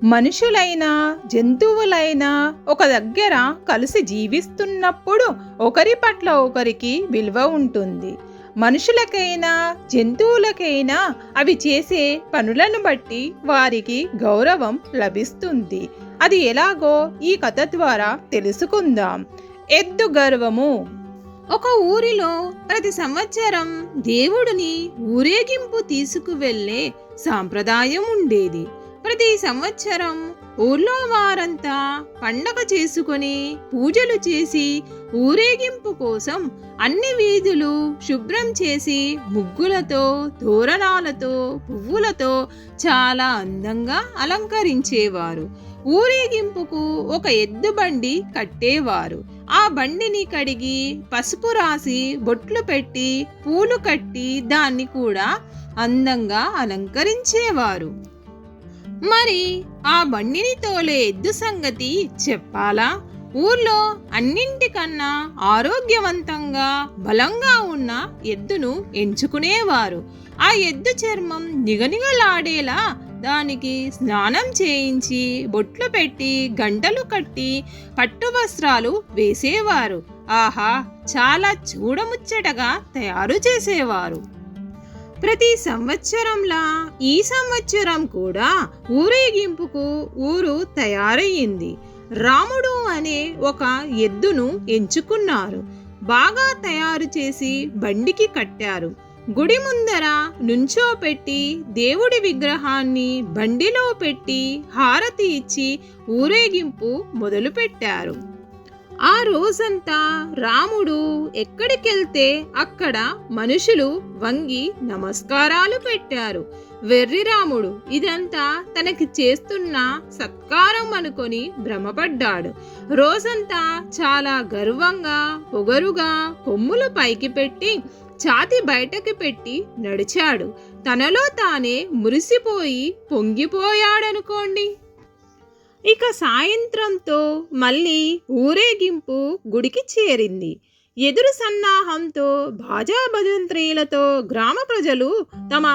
మనుషులైనా జంతువులైనా ఒక దగ్గర కలిసి జీవిస్తున్నప్పుడు ఒకరి పట్ల ఒకరికి విలువ ఉంటుంది. మనుషులకైనా జంతువులకైనా అవి చేసే పనులను బట్టి వారికి గౌరవం లభిస్తుంది. అది ఎలాగో ఈ కథ ద్వారా తెలుసుకుందాం. ఎద్దు గర్వము. ఒక ఊరిలో ప్రతి సంవత్సరం దేవుడిని ఊరేగింపు తీసుకువెళ్ళే సాంప్రదాయం ఉండేది. ప్రతి సంవత్సరం ఊర్లో వారంతా పండగ చేసుకొని పూజలు చేసి ఊరేగింపు కోసం అన్ని వీధులు శుభ్రం చేసి ముగ్గులతో, తోరణాలతో, పువ్వులతో చాలా అందంగా అలంకరించేవారు. ఊరేగింపుకు ఒక ఎద్దు బండి కట్టేవారు. ఆ బండిని కడిగి పసుపు రాసి బొట్లు పెట్టి పూలు కట్టి దాన్ని కూడా అందంగా అలంకరించేవారు. మరి ఆ బండిని తోలే ఎద్దు సంగతి చెప్పాలా? ఊర్లో అన్నింటికన్నా ఆరోగ్యవంతంగా బలంగా ఉన్న ఎద్దును ఎంచుకునేవారు. ఆ ఎద్దు చర్మం నిగనిగలాడేలా దానికి స్నానం చేయించి బొట్లు పెట్టి గంటలు కట్టి పట్టు వస్త్రాలు వేసేవారు. ఆహా, చాలా చూడముచ్చటగా తయారు చేసేవారు. ప్రతి సంవత్సరంలా ఈ సంవత్సరం కూడా ఊరేగింపుకు ఊరు తయారయ్యింది. రాముడు అనే ఒక ఎద్దును ఎంచుకున్నారు. బాగా తయారు చేసి బండికి కట్టారు. గుడి ముందర నుంచోపెట్టి దేవుడి విగ్రహాన్ని బండిలో పెట్టి హారతి ఇచ్చి ఊరేగింపు మొదలుపెట్టారు. ఆ రోజంతా రాముడు ఎక్కడికెళ్తే అక్కడ మనుషులు వంగి నమస్కారాలు పెట్టారు. వెర్రి రాముడు ఇదంతా తనకి చేస్తున్న సత్కారం అనుకొని భ్రమపడ్డాడు. రోజంతా చాలా గర్వంగా పొగరుగా కొమ్ములు పైకి పెట్టి ఛాతి బయటకి పెట్టి నడిచాడు. తనలో తానే మురిసిపోయి పొంగిపోయాడనుకోండి. ఇక సాయంత్రంతో మళ్ళీ ఊరేగింపు గుడికి చేరింది. ఎదురు సన్నాహంతో బాజా భజంత్రీలతో గ్రామ ప్రజలు తమ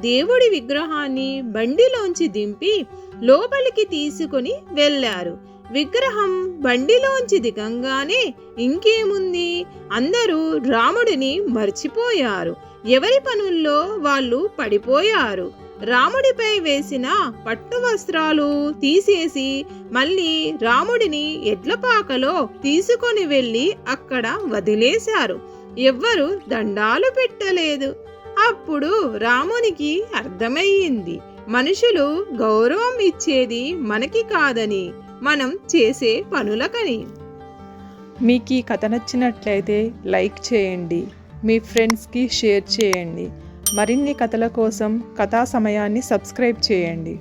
దేవుడి విగ్రహాన్ని బండిలోంచి దింపి లోపలికి తీసుకుని వెళ్ళారు. విగ్రహం బండిలోంచి దిగంగానే ఇంకేముంది, అందరూ రాముడిని మర్చిపోయారు. ఎవరి పనుల్లో వాళ్ళు పడిపోయారు. రాముడిపై వేసిన పట్టు వస్త్రాలు తీసేసి మళ్ళీ రాముడిని ఎడ్లపాకలో తీసుకొని వెళ్ళి అక్కడ వదిలేశారు. ఎవ్వరు దండాలు పెట్టలేదు. అప్పుడు రామునికి అర్థమయ్యింది, మనుషులు గౌరవం ఇచ్చేది మనకి కాదని, మనం చేసే పనులకని. మీకు ఈ కథ నచ్చినట్లయితే లైక్ చేయండి, మీ ఫ్రెండ్స్కి షేర్ చేయండి. మరిన్ని కథల కోసం కథా సమయాన్ని సబ్స్క్రైబ్ చేయండి.